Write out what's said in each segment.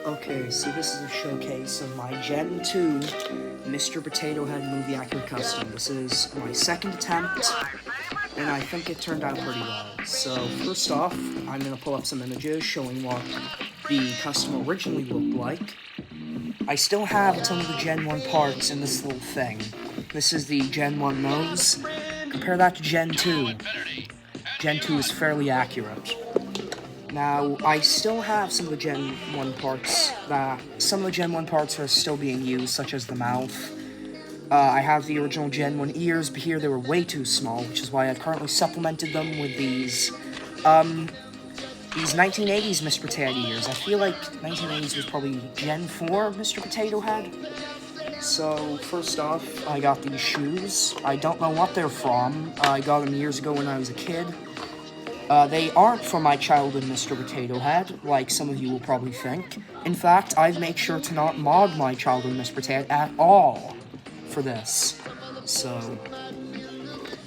Okay, so this is a showcase of my Gen 2 Mr. Potato Head Movie Accurate Custom. This is my second attempt, and I think it turned out pretty well. So, first off, I'm going to pull up some images showing what the custom originally looked like. I still have some of the Gen 1 parts in this little thing. This is the Gen 1 nose. Compare that to Gen 2. Gen 2 is fairly accurate. Now, I still have some of the Gen 1 parts are still being used, such as the mouth. I have the original Gen 1 ears, but here they were way too small, which is why I've currently supplemented them with these 1980s Mr. Potato ears. I feel like 1980s was probably Gen 4 Mr. Potato Head. So, first off, I got these shoes. I don't know what they're from. I got them years ago when I was a kid. They aren't from my childhood Mr. Potato Head, like some of you will probably think. In fact, I've made sure to not mod my childhood Mr. Potato Head at all for this. So,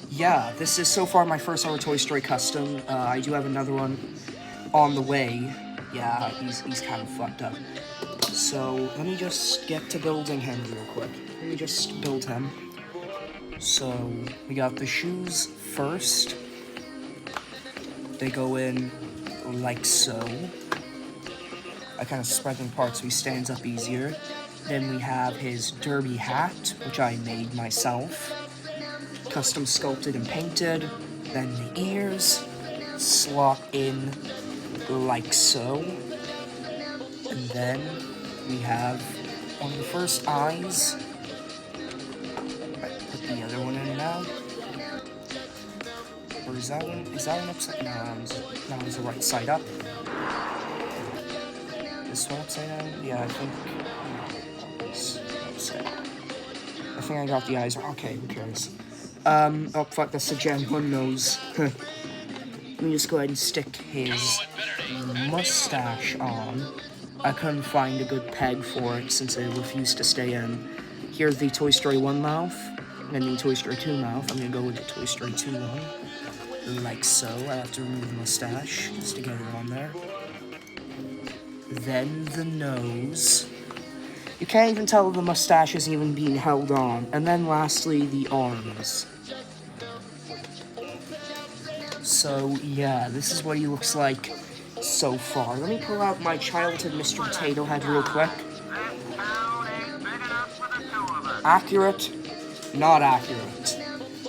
yeah, this is so far my first ever Toy Story custom. I do have another one on the way. Yeah, he's kind of fucked up. So, let me just get to building him real quick. Let me just build him. So, we got the shoes first. They go in like so. I kind of spread them apart so he stands up easier. Then we have his derby hat, which I made myself. Custom sculpted and painted. Then the ears slot in like so. And then we have one of the first eyes. Right, put the other one in now. Or is that one upside? No, that was the right side up. This one upside down? Yeah, I think. I think I got the eyes wrong. Okay, who cares? Oh fuck, that's the Gen 1 nose. Let me just go ahead and stick his mustache on. I couldn't find a good peg for it since it refused to stay in. Here's the Toy Story 1 mouth, and the Toy Story 2 mouth. I'm gonna go with the Toy Story 2 one. Like so. I have to remove the mustache just to get it on there. Then the nose. You can't even tell the mustache isn't even being held on. And then lastly, the arms. So yeah, this is what he looks like so far. Let me pull out my childhood Mr. Potato Head real quick. Accurate, not accurate.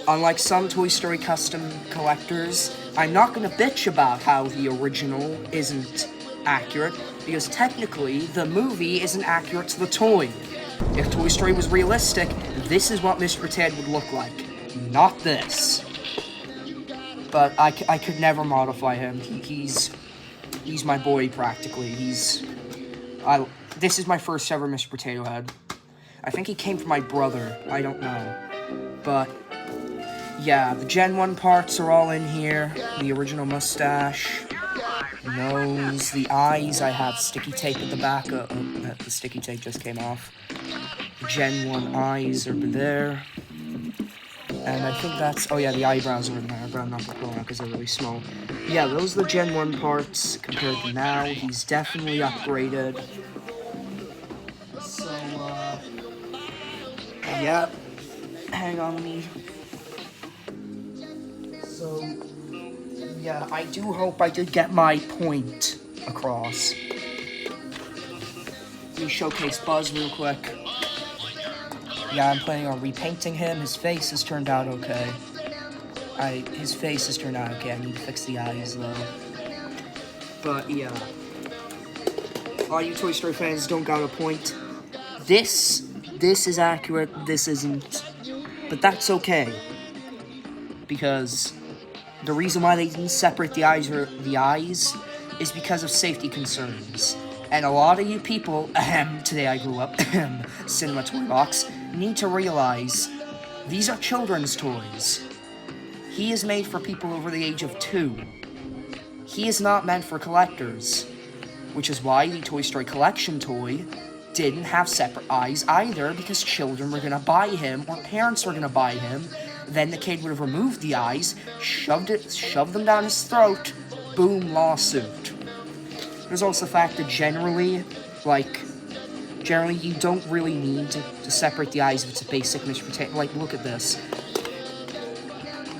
Unlike some Toy Story custom collectors, I'm not going to bitch about how the original isn't accurate, because technically, the movie isn't accurate to the toy. If Toy Story was realistic, this is what Mr. Potato would look like, not this. But I could never modify him. He's my boy, practically. This is my first ever Mr. Potato Head. I think he came from my brother, I don't know. But yeah, the Gen 1 parts are all in here. The original mustache, nose, the eyes. I have sticky tape at the back. The sticky tape just came off. The Gen 1 eyes are there. And I think that's... Oh yeah, the eyebrows are in there, but I'm not going to pull them out because they're really small. Yeah, those are the Gen 1 parts compared to now. He's definitely upgraded. So, yeah. Hang on, let me... So, yeah, I do hope I did get my point across. Let me showcase Buzz real quick. Yeah, I'm planning on repainting him. His face has turned out okay. His face has turned out okay. I need to fix the eyes, though. But, yeah. All you Toy Story fans don't got a point. This is accurate, this isn't. But that's okay. Because the reason why they didn't separate the eyes is because of safety concerns. And a lot of you people, today I grew up, Cinema Toy Box, need to realize these are children's toys. He is made for people over the age of 2. He is not meant for collectors. Which is why the Toy Story collection toy didn't have separate eyes either, because children were going to buy him, or parents were going to buy him. Then the kid would have removed the eyes, shoved them down his throat, boom, lawsuit. There's also the fact that generally, Like, generally, you don't really need to separate the eyes if it's a basic Mr. Potato. Like, look at this.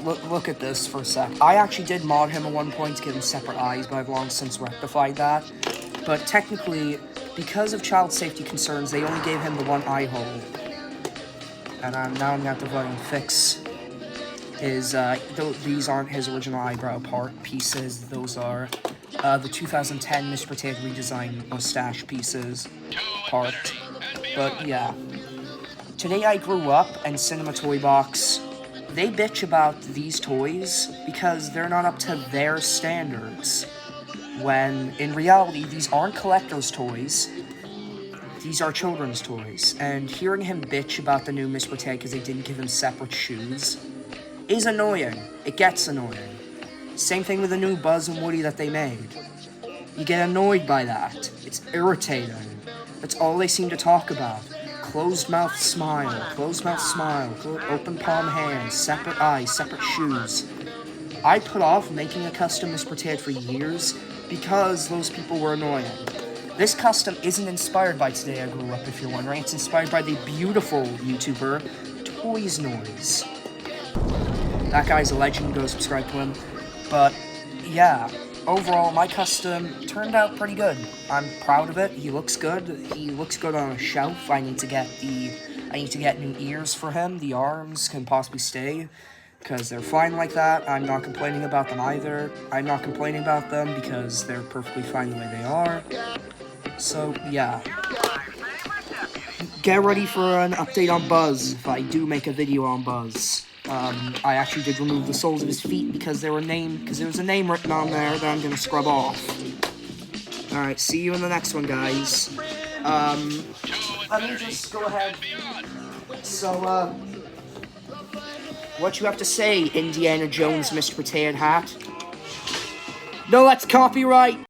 Look at this for a sec. I actually did mod him at one point to give him separate eyes, but I've long since rectified that. But technically, because of child safety concerns, they only gave him the one eye hole. And now I'm going to have to go and fix his, these aren't his original eyebrow pieces. Those are the 2010 Mr. Potato redesign mustache pieces part. But yeah. Today I grew up, and Cinema Toy Box, they bitch about these toys because they're not up to their standards. When, in reality, these aren't collector's toys. These are children's toys. And hearing him bitch about the new Mr. Potato because they didn't give him separate shoes is annoying. It gets annoying. Same thing with the new Buzz and Woody that they made. You get annoyed by that. It's irritating. That's all they seem to talk about. Closed mouth smile, open palm hands, separate eyes, separate shoes. I put off making a custom Mr. Potato for years because those people were annoying. This custom isn't inspired by Today I Grew Up, if you're wondering. It's inspired by the beautiful YouTuber Toys Noise. That guy's a legend, go subscribe to him. But, yeah, overall, my custom turned out pretty good. I'm proud of it. He looks good. He looks good on a shelf. I need to get new ears for him. The arms can possibly stay, because they're fine like that. I'm not complaining about them either. I'm not complaining about them because they're perfectly fine the way they are. So, yeah. Get ready for an update on Buzz, if I do make a video on Buzz. I actually did remove the soles of his feet because there was a name written on there that I'm gonna scrub off. Alright, see you in the next one, guys. Let me just go ahead. So, what you have to say, Indiana Jones, Mr. Potato Hat? No, that's copyright!